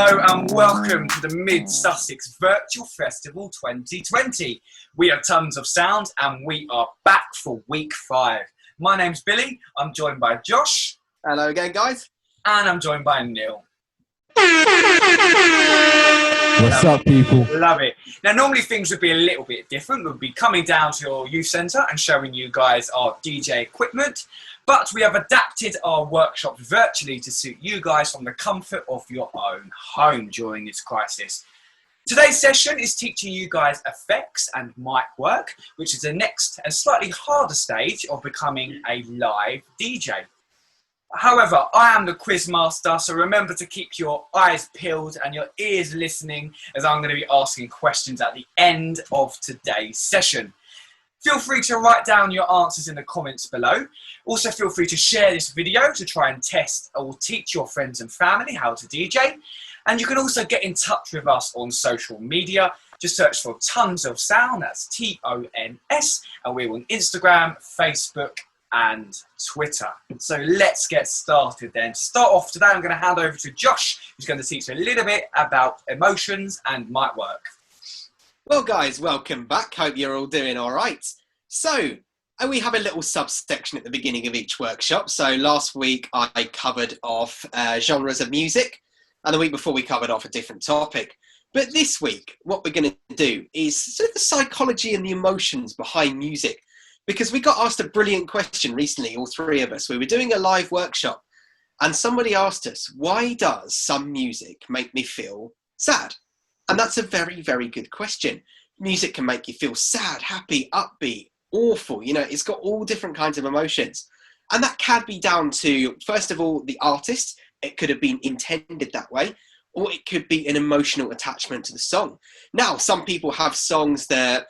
Hello and welcome to the Mid-Sussex Virtual Festival 2020. We are Tons of Sound and we are back for week 5. My name's Billy, I'm joined by Josh. Hello again, guys. And I'm joined by Neil. What's up, people? Love it. Now, normally things would be a little bit different. We'd be coming down to your youth centre and showing you guys our DJ equipment. But we have adapted our workshop virtually to suit you guys from the comfort of your own home during this crisis. Today's session is teaching you guys effects and mic work, which is the next and slightly harder stage of becoming a live DJ. However, I am the quiz master, so remember to keep your eyes peeled and your ears listening as I'm going to be asking questions at the end of today's session. Feel free to write down your answers in the comments below. Also feel free to share this video to try and test or teach your friends and family how to DJ. And you can also get in touch with us on social media. Just search for Tons of Sound, that's T-O-N-S, and we're on Instagram, Facebook, and Twitter. So let's get started then. To start off today, I'm going to hand over to Josh, who's going to teach a little bit about emotions and mic work. Well, guys, welcome back. Hope you're all doing all right. So, we have a little subsection at the beginning of each workshop. So last week I covered off genres of music, and the week before we covered off a different topic. But this week, what we're going to do is sort of the psychology and the emotions behind music. Because we got asked a brilliant question recently, all three of us. We were doing a live workshop and somebody asked us, why does some music make me feel sad? And that's a very, very good question. Music can make you feel sad, happy, upbeat, awful. You know, it's got all different kinds of emotions. And that can be down to, first of all, the artist. It could have been intended that way, or it could be an emotional attachment to the song. Now, some people have songs that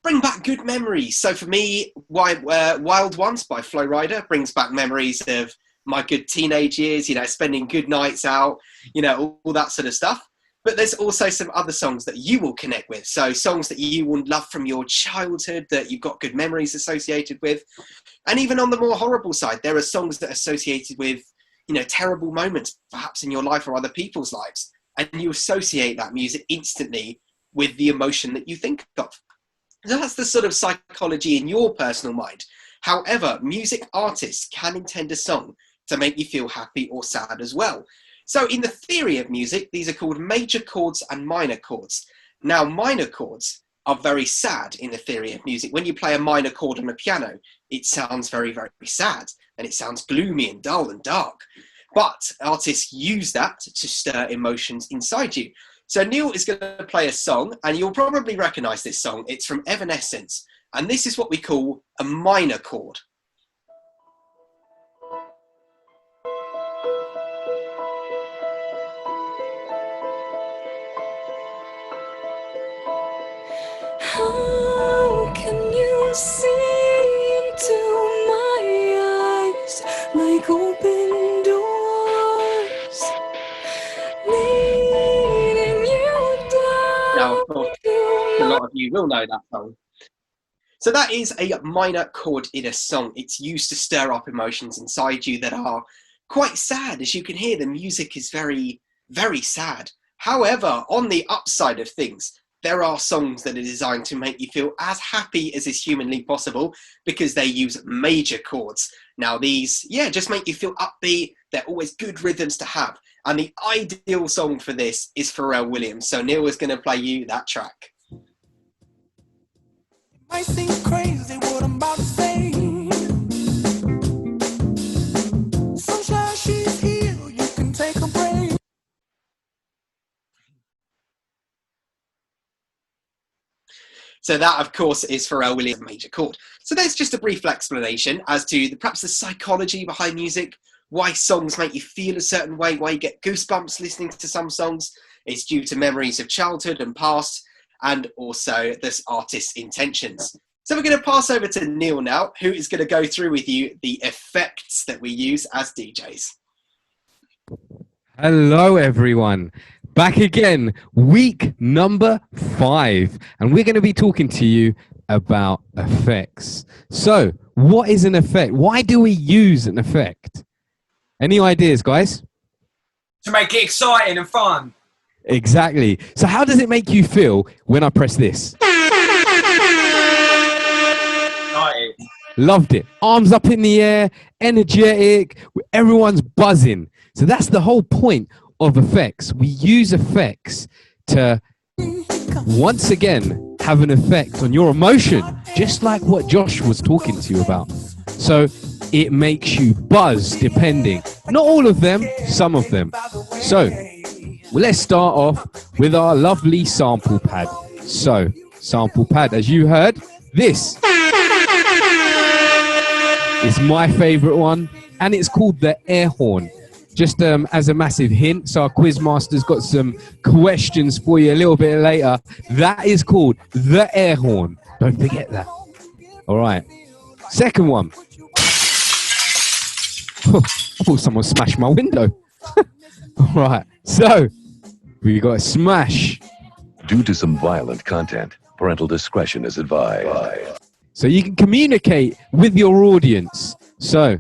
bring back good memories. So for me, Wild Ones by Flo Rida brings back memories of my good teenage years, you know, spending good nights out, you know, all that sort of stuff. But there's also some other songs that you will connect with. So songs that you will love from your childhood that you've got good memories associated with. And even on the more horrible side, there are songs that are associated with, you know, terrible moments, perhaps in your life or other people's lives. And you associate that music instantly with the emotion that you think of. So that's the sort of psychology in your personal mind. However, music artists can intend a song to make you feel happy or sad as well. So in the theory of music, these are called major chords and minor chords. Now, minor chords are very sad in the theory of music. When you play a minor chord on a piano, it sounds very, very sad, and it sounds gloomy and dull and dark. But artists use that to stir emotions inside you. So Neil is going to play a song, and you'll probably recognise this song. It's from Evanescence, and this is what we call a minor chord. How can you see into my eyes like open doors, leading you down? Now, of course, a lot of you will know that song. So that is a minor chord in a song. It's used to stir up emotions inside you that are quite sad. As you can hear, the music is very, very sad. However, on the upside of things, there are songs that are designed to make you feel as happy as is humanly possible because they use major chords. Now these, just make you feel upbeat. They're always good rhythms to have. And the ideal song for this is Pharrell Williams. So Neil is going to play you that track. It might seem crazy what I'm about to say. Sunshine, she's here. You can take a break. So that, of course, is Pharrell Williams' major chord. So there's just a brief explanation as to perhaps the psychology behind music, why songs make you feel a certain way, why you get goosebumps listening to some songs. It's due to memories of childhood and past, and also this artist's intentions. So we're going to pass over to Neil now, who is going to go through with you the effects that we use as DJs. Hello, everyone. Back again, week number 5, and we're going to be talking to you about effects. So, what is an effect? Why do we use an effect? Any ideas, guys? To make it exciting and fun. Exactly. So how does it make you feel when I press this? Excited. Loved it. Arms up in the air, energetic, everyone's buzzing. So that's the whole point of effects. We use effects to, once again, have an effect on your emotion, just like what Josh was talking to you about. So it makes you buzz depending. Not all of them, some of them. So let's start off with our lovely sample pad. So, sample pad, as you heard, this is my favorite one, and it's called the air horn. Just as a massive hint, so our quizmaster's got some questions for you a little bit later. That is called the air horn. Don't forget that. All right. Second one. I thought someone smashed my window. All right. So we got a smash. Due to some violent content, parental discretion is advised. So you can communicate with your audience. So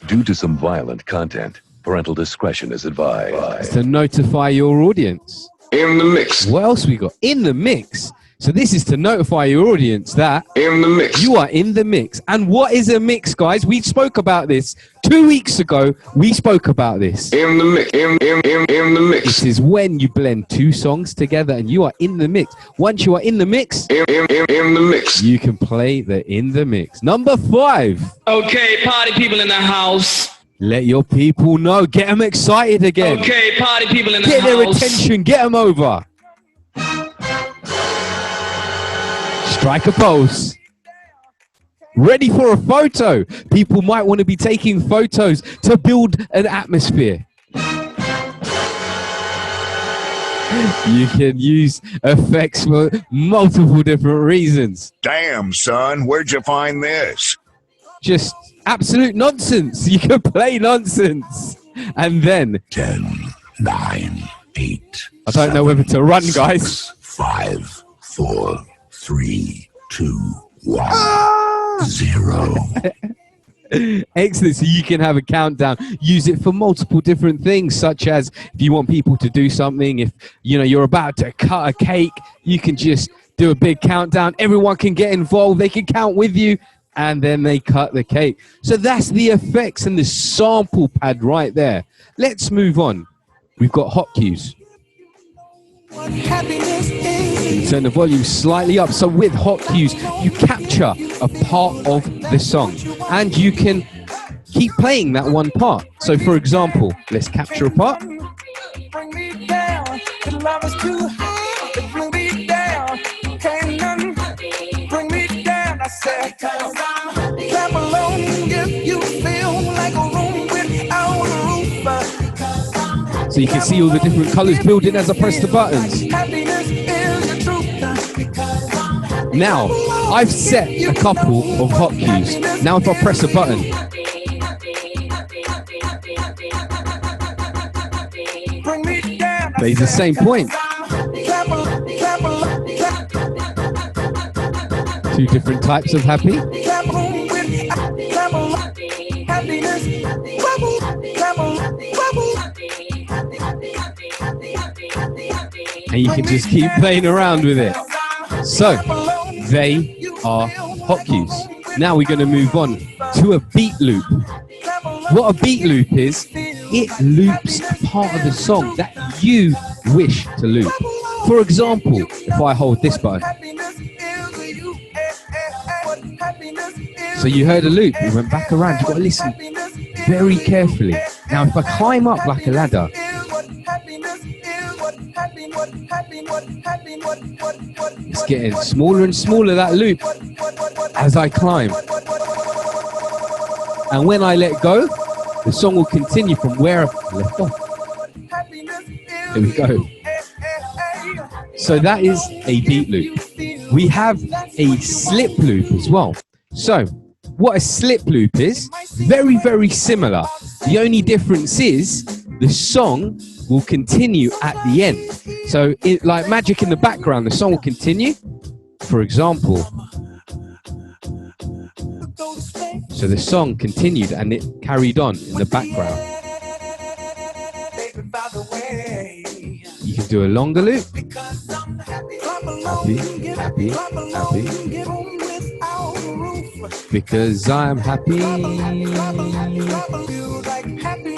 Due to some violent content, parental discretion is advised. to notify your audience. In the mix. What else we got? In the mix. So this is to notify your audience that In the mix. you are in the mix. And what is a mix, guys? We spoke about this 2 weeks ago. We spoke about this. In the mix. In the mix. This is when you blend two songs together and you are in the mix. Once you are in the mix, In the mix. you can play the in the mix. Number 5. Okay, party people in the house. Let your people know. Get them excited again. Okay, party people in the Get their house. attention. Get them over. Strike a pose. Ready for a photo. People might want to be taking photos to build an atmosphere. You can use effects for multiple different reasons. Damn, son, where'd you find this? Just absolute nonsense. You can play nonsense. And then, 10, 9, 8. I don't know whether to run, guys. 5, 4, 3, 2, 1, 0. Excellent. So you can have a countdown. Use it for multiple different things, such as if you want people to do something, if you're about to cut a cake, you can just do a big countdown. Everyone can get involved. They can count with you, and then they cut the cake. So that's the effects and the sample pad right there. Let's move on. We've got hot cues. Turn the volume slightly up. So with hot cues, you capture a part of the song and you can keep playing that one part. So for example, let's capture a part. Bring me down, the love is too high. Bring me down, can't nothing bring me down. I said, clap along if you feel like a room without a roof. So you can see all the different colors building as I press the buttons. Happiness is the truth. Now, I've set a couple of hot cues. Now if I press a button, Bring me down. plays the same point. Two different types of happy. And you can just keep playing around with it. So, they are hot cues. Now we're going to move on to a beat loop. What a beat loop is, it loops a part of the song that you wish to loop. For example, if I hold this button. So you heard a loop, it went back around. You've got to listen very carefully. Now if I climb up like a ladder, it's getting smaller and smaller, that loop, as I climb. And when I let go, the song will continue from where I left off. There we go. So that is a beat loop. We have a slip loop as well. So what a slip loop is, very, very similar. The only difference is the song will continue at the end. So like magic in the background, the song will continue. For example, so the song continued and it carried on in the background. You can do a longer loop. Happy, happy, happy. Because I'm happy.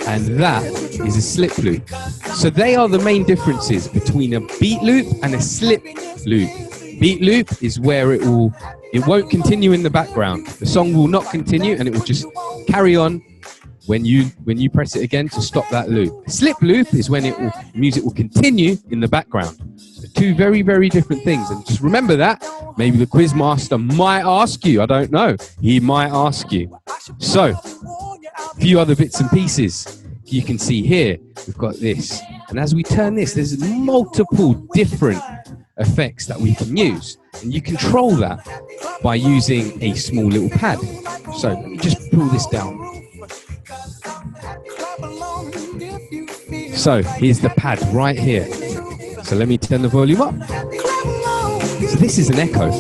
And that is a slip loop. So they are the main differences between a beat loop and a slip loop. Beat loop is where it won't continue in the background. The song will not continue and it will just carry on when you press it again to stop that loop. A slip loop is when music will continue in the background. So two very, very different things. And just remember that. Maybe the quiz master might ask you. I don't know. He might ask you. So, a few other bits and pieces. You can see here, we've got this. And as we turn this, there's multiple different effects that we can use. And you control that by using a small little pad. So let me just pull this down. So here's the pad right here. So let me turn the volume up. So this is an echo.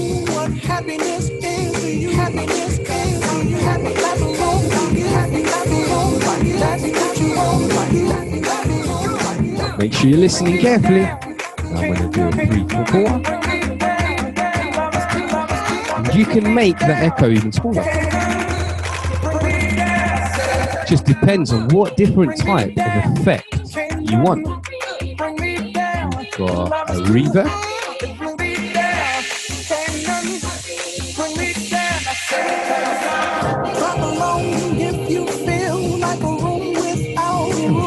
Make sure you're listening carefully. I'm going to do a 3, 4, 4. And you can make the echo even smaller. Just depends on what different type of effect you want. You've got a reverb.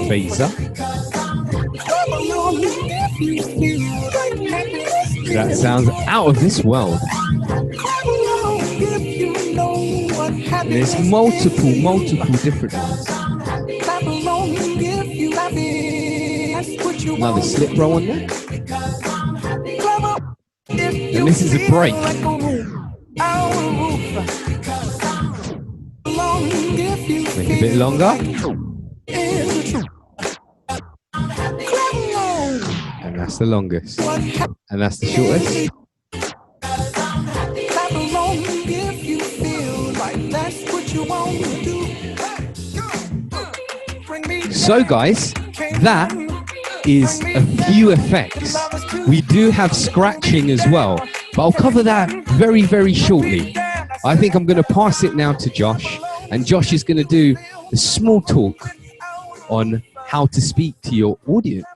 Phaser. That sounds out of this world. There's multiple different ones. Another slip roll on there. And this is a break. Make it a bit longer. And that's the longest. And that's the shortest. So guys, that is a few effects. We do have scratching as well, but I'll cover that very, very shortly. I think I'm going to pass it now to Josh, and Josh is going to do a small talk on how to speak to your audience.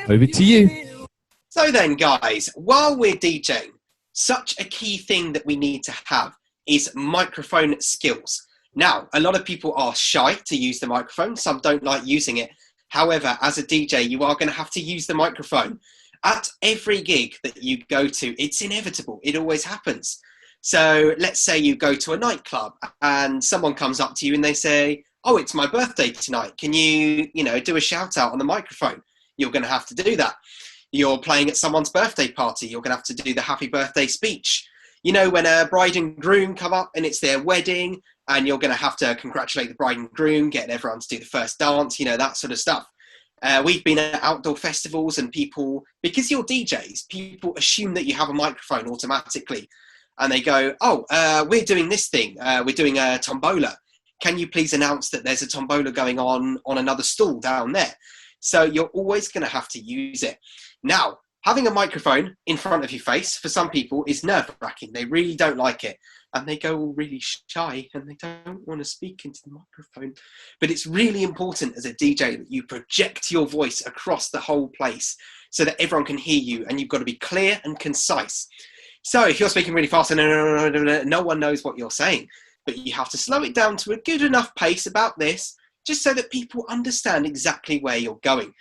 Over to you. So then, guys, while we're DJing, such a key thing that we need to have is microphone skills. Now, a lot of people are shy to use the microphone. Some don't like using it. However, as a DJ, you are going to have to use the microphone. At every gig that you go to, it's inevitable. It always happens. So let's say you go to a nightclub and someone comes up to you and they say, oh, it's my birthday tonight. Can you do a shout out on the microphone? You're going to have to do that. You're playing at someone's birthday party. You're going to have to do the happy birthday speech. You know, when a bride and groom come up and it's their wedding and you're going to have to congratulate the bride and groom, get everyone to do the first dance, that sort of stuff. We've been at outdoor festivals and people, because you're DJs, people assume that you have a microphone automatically. And they go, oh, we're doing this thing. We're doing a tombola. Can you please announce that there's a tombola going on another stall down there? So you're always going to have to use it. Now, having a microphone in front of your face for some people is nerve-wracking. They really don't like it. And they go all really shy and they don't want to speak into the microphone. But it's really important as a DJ that you project your voice across the whole place so that everyone can hear you, and you've got to be clear and concise. So if you're speaking really fast and no one knows what you're saying, but you have to slow it down to a good enough pace about this, just so that people understand exactly where you're going.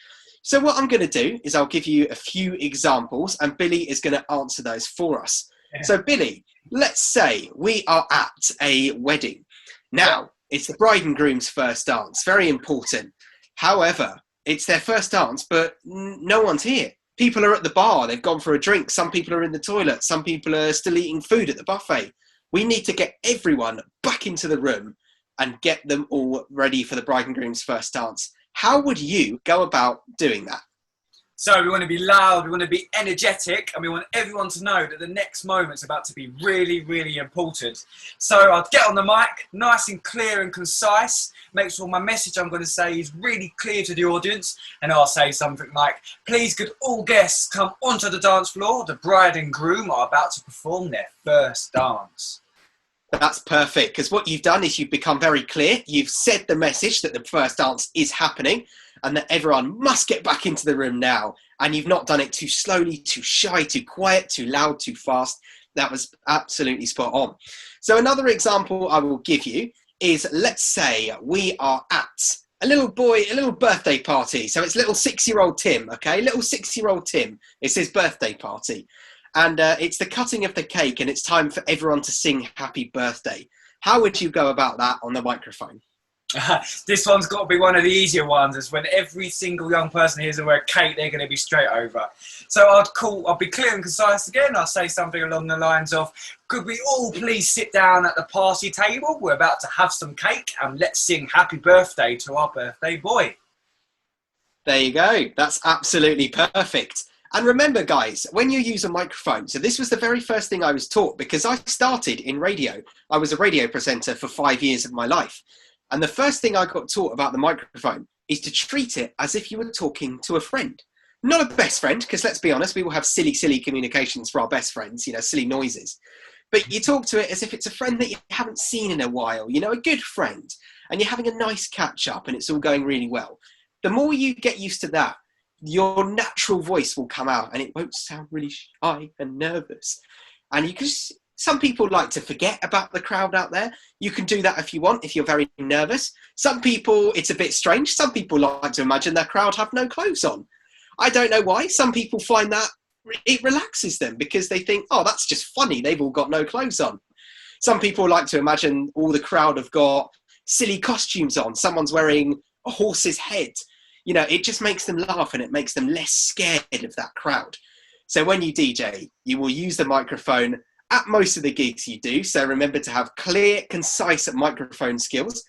So what I'm going to do is I'll give you a few examples and Billy is going to answer those for us. Yeah. So Billy, let's say we are at a wedding. Now, it's the bride and groom's first dance, very important. However, it's their first dance, but no one's here. People are at the bar, they've gone for a drink. Some people are in the toilet. Some people are still eating food at the buffet. We need to get everyone back into the room and get them all ready for the bride and groom's first dance. How would you go about doing that? So we want to be loud, we want to be energetic, and we want everyone to know that the next moment's about to be really, really important. So I'll get on the mic, nice and clear and concise, make sure my message I'm going to say is really clear to the audience, and I'll say something like, please could all guests come onto the dance floor, the bride and groom are about to perform their first dance. That's perfect, because what you've done is you've become very clear. You've said the message that the first dance is happening and that everyone must get back into the room now. And you've not done it too slowly, too shy, too quiet, too loud, too fast. That was absolutely spot on. So another example I will give you is, let's say we are at a little birthday party. So it's little 6-year-old Tim, okay? Little 6-year-old Tim. It's his birthday party. And it's the cutting of the cake, and it's time for everyone to sing happy birthday. How would you go about that on the microphone? This one's got to be one of the easier ones, is when every single young person hears the word cake, they're going to be straight over. So I'll be clear and concise again. I'll say something along the lines of, could we all please sit down at the party table? We're about to have some cake, and let's sing happy birthday to our birthday boy. There you go. That's absolutely perfect. And remember, guys, when you use a microphone, so this was the very first thing I was taught, because I started in radio. I was a radio presenter for 5 years of my life. And the first thing I got taught about the microphone is to treat it as if you were talking to a friend. Not a best friend, because let's be honest, we will have silly communications for our best friends, silly noises. But you talk to it as if it's a friend that you haven't seen in a while, a good friend, and you're having a nice catch up and it's all going really well. The more you get used to that, your natural voice will come out and it won't sound really shy and nervous. And you can some people like to forget about the crowd out there. You can do that if you want, if you're very nervous. Some people, it's a bit strange. Some people like to imagine their crowd have no clothes on. I don't know why. Some people find that it relaxes them because they think, oh, that's just funny. They've all got no clothes on. Some people like to imagine all the crowd have got silly costumes on. Someone's wearing a horse's head. It just makes them laugh and it makes them less scared of that crowd. So when you DJ, you will use the microphone at most of the gigs you do. So remember to have clear, concise microphone skills.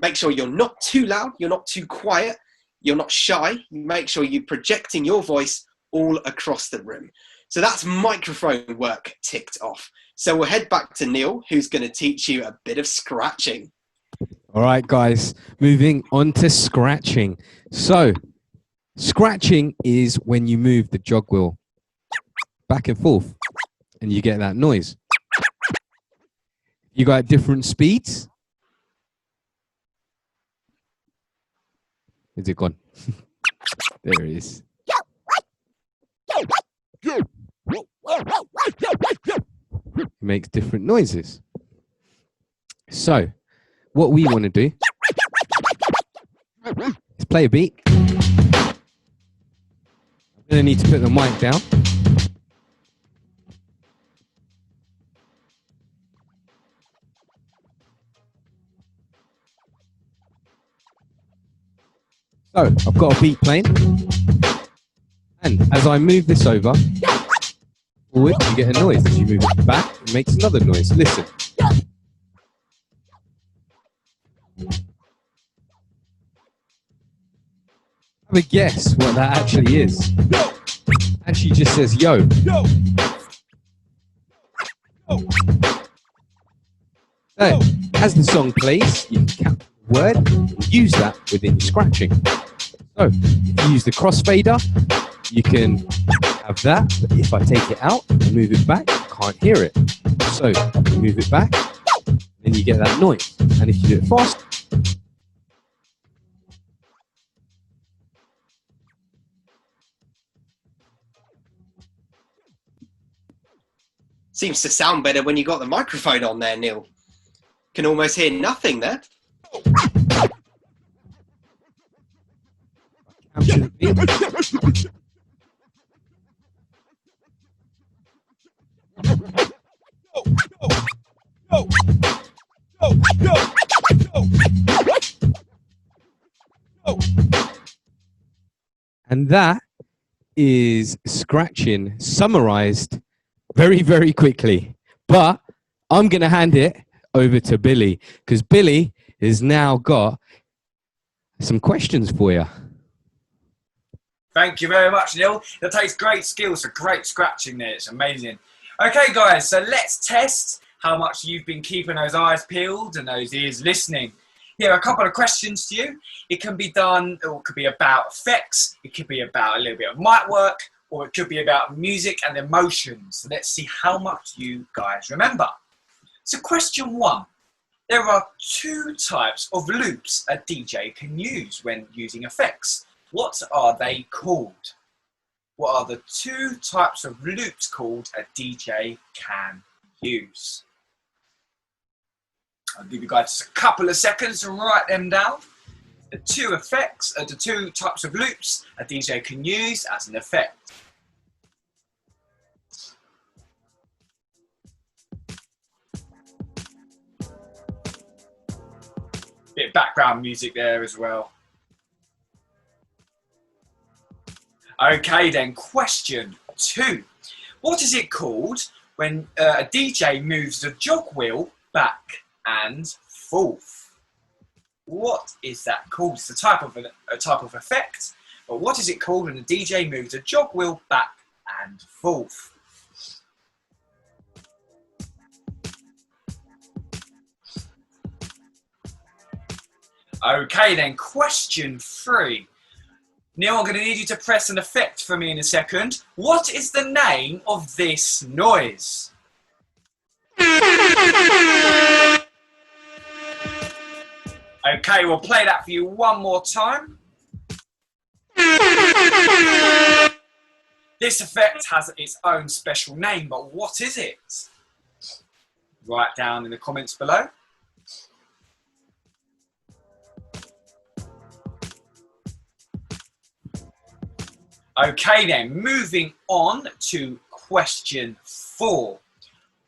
Make sure you're not too loud, you're not too quiet, you're not shy. Make sure you're projecting your voice all across the room. So that's microphone work ticked off. So we'll head back to Neil, who's going to teach you a bit of scratching. All right, guys, moving on to scratching. So scratching is when you move the jog wheel back and forth and you get that noise. You got different speeds. Is it gone? There it is. It makes different noises. So what we want to do is play a beat. I'm going to need to put the mic down. So I've got a beat playing. And as I move this over, forward, you get a noise. As you move it back, it makes another noise. Listen. Have a guess what that actually is. Actually just says yo. So, as the song plays, you can count the word and use that within your scratching. So, if you use the crossfader, you can have that, but if I take it out and move it back, you can't hear it. So, you move it back, then you get that noise. And if you do it fast, Seems to sound better when you got the microphone on there, Neil. Can almost hear nothing there. And that is scratching summarized very, very quickly. But I'm going to hand it over to Billy because Billy has now got some questions for you. Thank you very much, Neil. That takes great skills for great scratching there. It's amazing. Okay, guys, so let's test how much you've been keeping those eyes peeled and those ears listening. Here are a couple of questions to you. It can be done, or it could be about effects, it could be about a little bit of mic work, or it could be about music and emotions. So let's see how much you guys remember. So question 1. There are 2 types of loops a DJ can use when using effects. What are they called? What are the 2 types of loops called a DJ can use? I'll give you guys just a couple of seconds to write them down. The 2 effects, the 2 types of loops a DJ can use as an effect. Bit of background music there as well. Okay then, question 2. What is it called when a DJ moves the jog wheel back and forth? What is that called? It's a type of effect, but what is it called when the DJ moves the jog wheel back and forth? Okay then, question 3. Neil, I'm going to need you to press an effect for me in a second. What is the name of this noise? Okay, we'll play that for you one more time. This effect has its own special name, but what is it? Write down in the comments below. Okay then, moving on to question 4.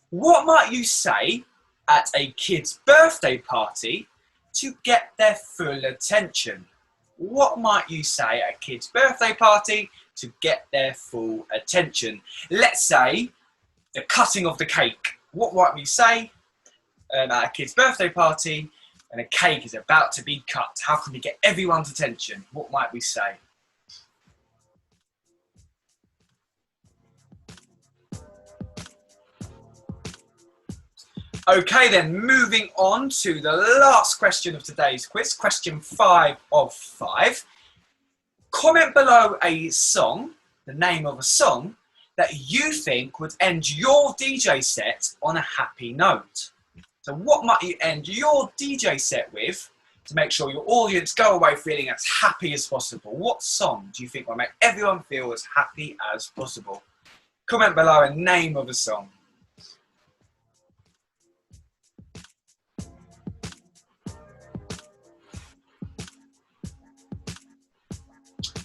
What might you say at a kid's birthday party to get their full attention? What might you say at a kid's birthday party to get their full attention? Let's say the cutting of the cake. What might we say at a kid's birthday party and a cake is about to be cut? How can we get everyone's attention? What might we say? Okay then, moving on to the last question of today's quiz, question 5 of 5. Comment below a song, the name of a song, that you think would end your DJ set on a happy note. So what might you end your DJ set with to make sure your audience go away feeling as happy as possible? What song do you think will make everyone feel as happy as possible? Comment below a name of a song.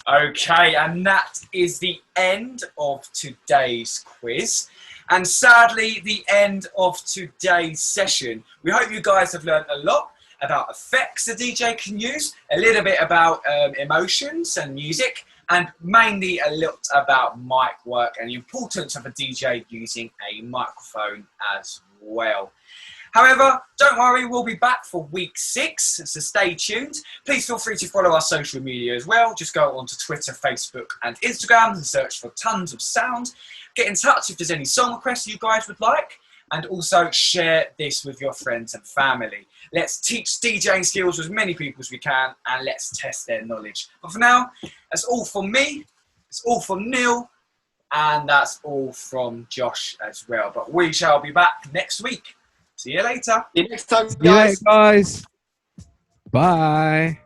Okay, and that is the end of today's quiz. And sadly, the end of today's session. We hope you guys have learned a lot about effects the DJ can use, a little bit about emotions and music, and mainly a lot about mic work and the importance of a DJ using a microphone as well. However, don't worry, we'll be back for week 6, so stay tuned. Please feel free to follow our social media as well. Just go onto Twitter, Facebook and Instagram and search for Tons of Sound. Get in touch if there's any song requests you guys would like, and also share this with your friends and family. Let's teach DJing skills to as many people as we can, and let's test their knowledge. But for now, that's all from me, it's all from Neil, and that's all from Josh as well. But we shall be back next week. See you later. See you next time, See you later, guys. guys. Bye.